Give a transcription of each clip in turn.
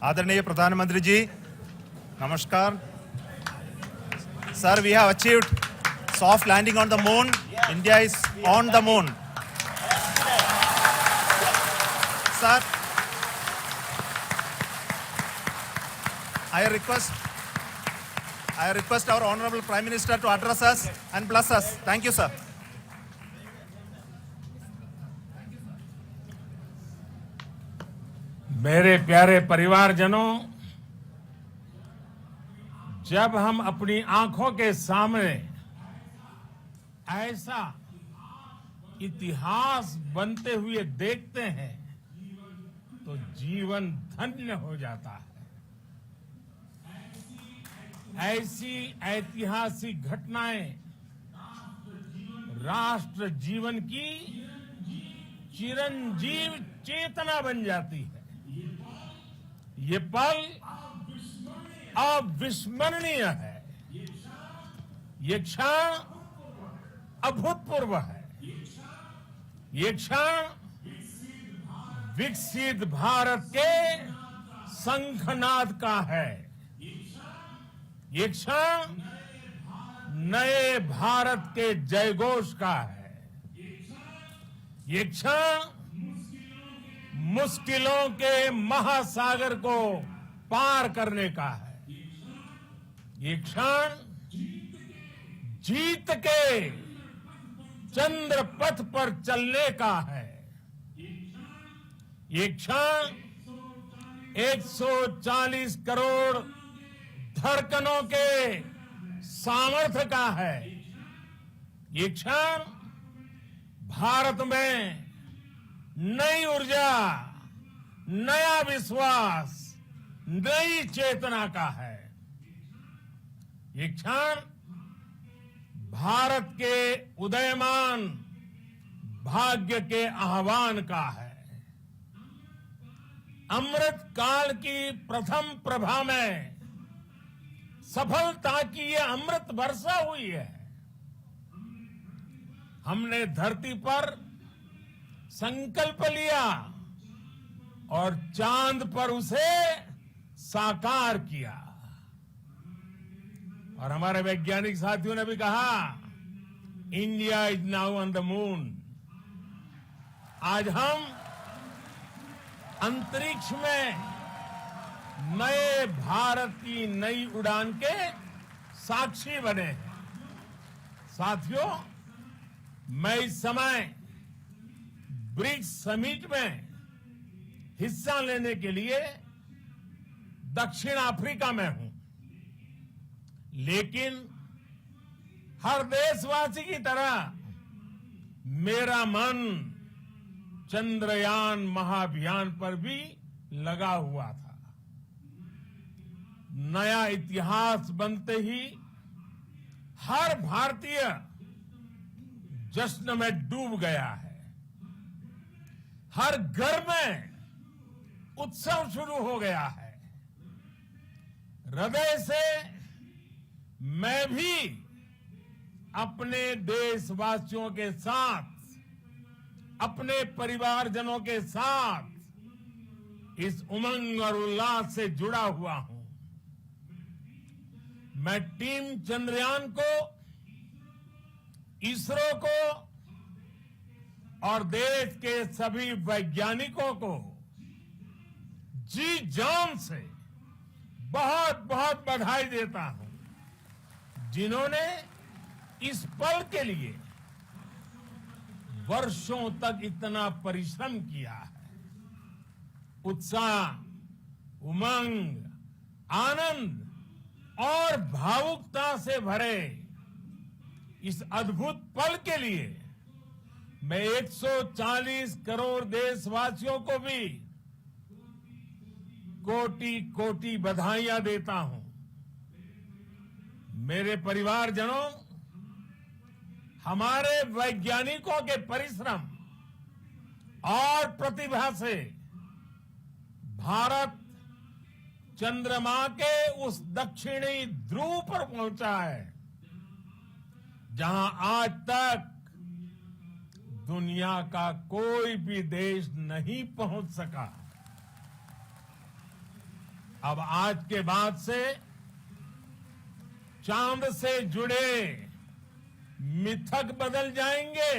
आदरणीय प्रधानमंत्री जी, नमस्कार. Sir, we have achieved soft landing on the moon. India is on the moon. Sir, I request our Honorable Prime Minister to address us and bless us. Thank you, sir. मेरे प्यारे परिवारजनों, जब हम अपनी आंखों के सामने ऐसा इतिहास बनते हुए देखते हैं तो जीवन धन्य हो जाता है. ऐसी ऐतिहासिक घटनाएं राष्ट्र जीवन की चिरंजीव चेतना बन जाती है. ये पल अविस्मरणीय है. ये क्षण अभूतपूर्व है. ये क्षण विकसित भारत के शंखनाद का है. ये क्षण नए भारत के जयघोष का है. ये क्षण मुश्किलों के महासागर को पार करने का है. ये क्षण जीत के चंद्र पथ पर चलने का है. ये क्षण 140 करोड़ धड़कनों के सामर्थ्य का है. ये क्षण भारत में नई ऊर्जा, नया विश्वास, नई चेतना का है. ये क्षण भारत के उदयमान भाग्य के आह्वान का है. अमृत काल की प्रथम प्रभा में सफलता की ये अमृत वर्षा हुई है. हमने धरती पर संकल्प लिया और चांद पर उसे साकार किया. और हमारे वैज्ञानिक साथियों ने भी कहा, India is now on the moon. आज हम अंतरिक्ष में नए भारत की नई उड़ान के साक्षी बने हैं. साथियों, मैं इस समय ब्रिक्स समिट में हिस्सा लेने के लिए दक्षिण अफ्रीका में हूं. लेकिन हर देशवासी की तरह मेरा मन चंद्रयान महाअभियान पर भी लगा हुआ था. नया इतिहास बनते ही हर भारतीय जश्न में डूब गया है. हर घर में उत्सव शुरू हो गया है. हृदय से मैं भी अपने देशवासियों के साथ, अपने परिवारजनों के साथ इस उमंग और उल्लास से जुड़ा हुआ हूं. मैं टीम चंद्रयान को, इसरो को और देश के सभी वैज्ञानिकों को जी जान से बहुत बहुत बधाई देता हूं, जिन्होंने इस पल के लिए वर्षों तक इतना परिश्रम किया है. उत्साह, उमंग, आनंद और भावुकता से भरे इस अद्भुत पल के लिए मैं 140 करोड़ देशवासियों को भी कोटि कोटि बधाइयां देता हूं. मेरे परिवारजनों, हमारे वैज्ञानिकों के परिश्रम और प्रतिभा से भारत चंद्रमा के उस दक्षिणी ध्रुव पर पहुंचा है, जहां आज तक दुनिया का कोई भी देश नहीं पहुंच सका. अब आज के बाद से चांद से जुड़े मिथक बदल जाएंगे,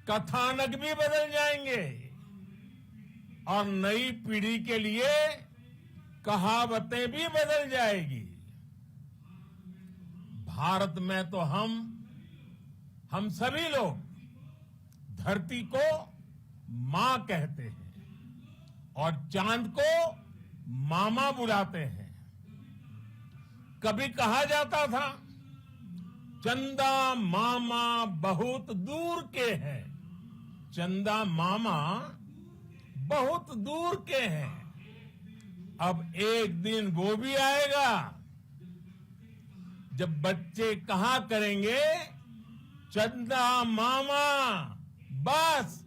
कथानक भी बदल जाएंगे और नई पीढ़ी के लिए कहावतें भी बदल जाएगी। भारत में तो हम सभी लोग धरती को मां कहते हैं और चांद को मामा बुलाते हैं। कभी कहा जाता था चंदा मामा बहुत दूर के हैं, चंदा मामा बहुत दूर के हैं। अब एक दिन वो भी आएगा जब बच्चे कहा करेंगे चंदा मामा बस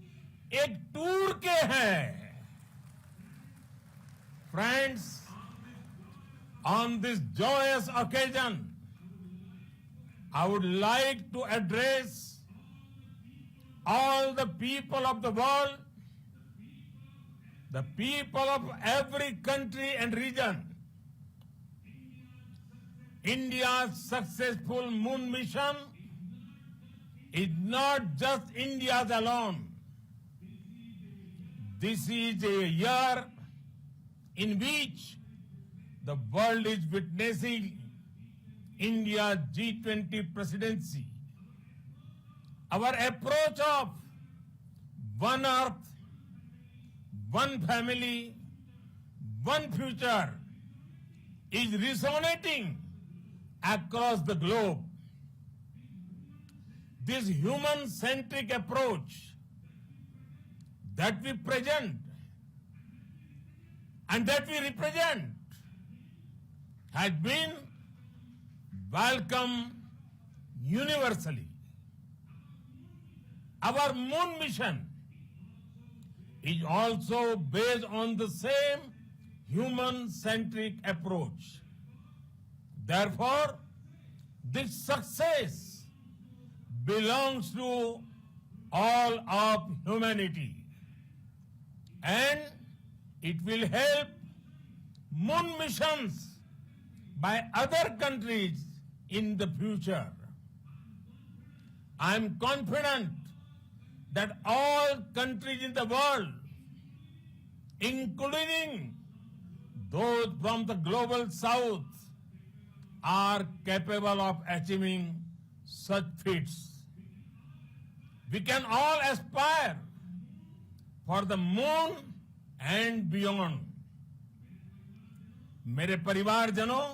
एक टूर के हैं। Friends, on this joyous occasion, I would like to address all the people of the world, the people of every country and region. India's successful moon mission is not just India's alone. This is a year in which the world is witnessing India's G20 presidency. Our approach of one earth, one family, one future is resonating across the globe. This human-centric approach that we present and that we represent has been welcomed universally. Our moon mission is also based on the same human-centric approach. Therefore, this success belongs to all of humanity, and it will help moon missions by other countries in the future. I am confident that all countries in the world, including those from the global south, are capable of achieving such feats. We can all aspire for the moon and beyond. मेरे परिवारजनों,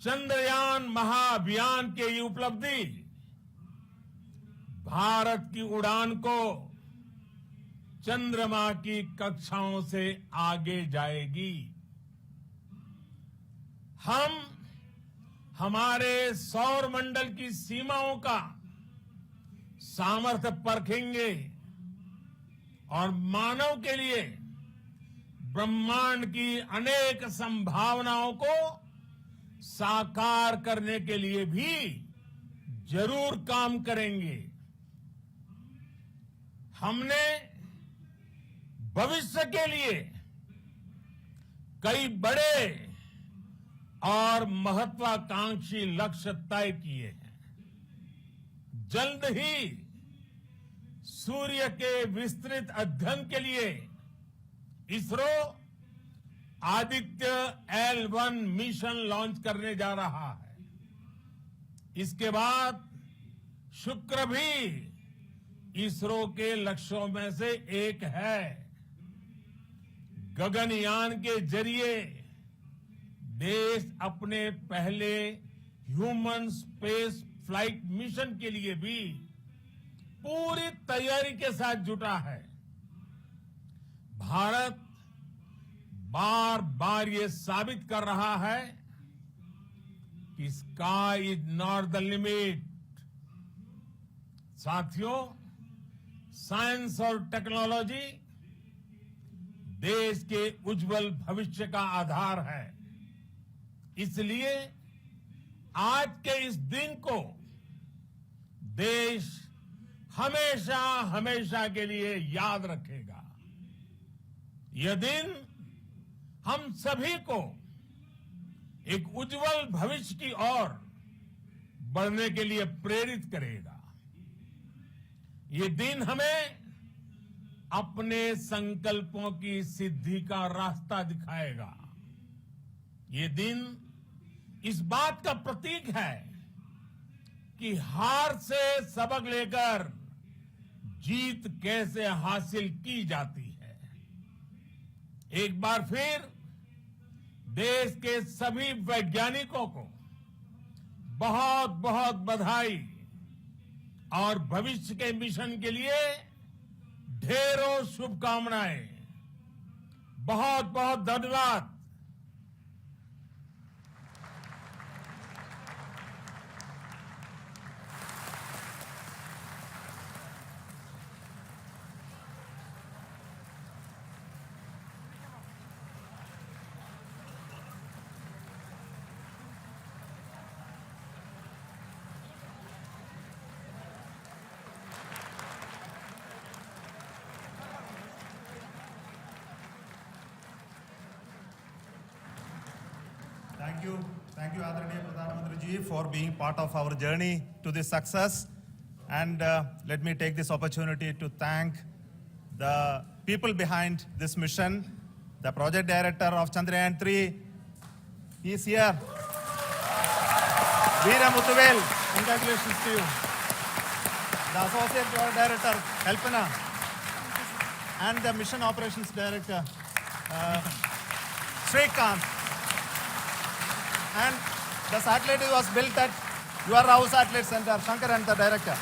चंद्रयान महाअभियान के ये उपलब्धि भारत की उड़ान को चंद्रमा की कक्षाओं से आगे जाएगी। हम हमारे सौर मंडल की सीमाओं का सामर्थ्य परखेंगे और मानव के लिए ब्रह्मांड की अनेक संभावनाओं को साकार करने के लिए भी जरूर काम करेंगे। हमने भविष्य के लिए कई बड़े और महत्वाकांक्षी लक्ष्य तय किए हैं। जल्द ही सूर्य के विस्तृत अध्ययन के लिए ISRO Aditya L1 mission launch करने जा रहा है। इसके बाद शुक्र भी इसरो के लक्ष्यों में से एक है। गगनयान के जरिए देश अपने पहले ह्यूमन स्पेस फ्लाइट मिशन के लिए भी पूरी तैयारी के साथ जुटा है। भारत बार बार ये साबित कर रहा है कि sky is not the limit. साथियों, साइंस और टेक्नोलॉजी देश के उज्जवल भविष्य का आधार है। इसलिए आज के इस दिन को देश हमेशा हमेशा के लिए याद रखेगा। यह दिन हम सभी को एक उज्जवल भविष्य की ओर बढ़ने के लिए प्रेरित करेगा। ये दिन हमें अपने संकल्पों की सिद्धि का रास्ता दिखाएगा। ये दिन इस बात का प्रतीक है कि हार से सबक लेकर जीत कैसे हासिल की जाती है। एक बार फिर देश के सभी वैज्ञानिकों को बहुत बहुत बधाई और भविष्य के मिशन के लिए ढेरों शुभकामनाएं। बहुत बहुत धन्यवाद। Thank you, Adaraniya Pradhan Mantri ji, for being part of our journey to this success. And let me take this opportunity to thank the people behind this mission, the project director of Chandrayaan 3. He is here. Veera Muthuvel, congratulations to you. The associate project director, Kalpana, and the mission operations director, Srikanth. And the satellite was built at Your House Satellite Center, Shankar and the director.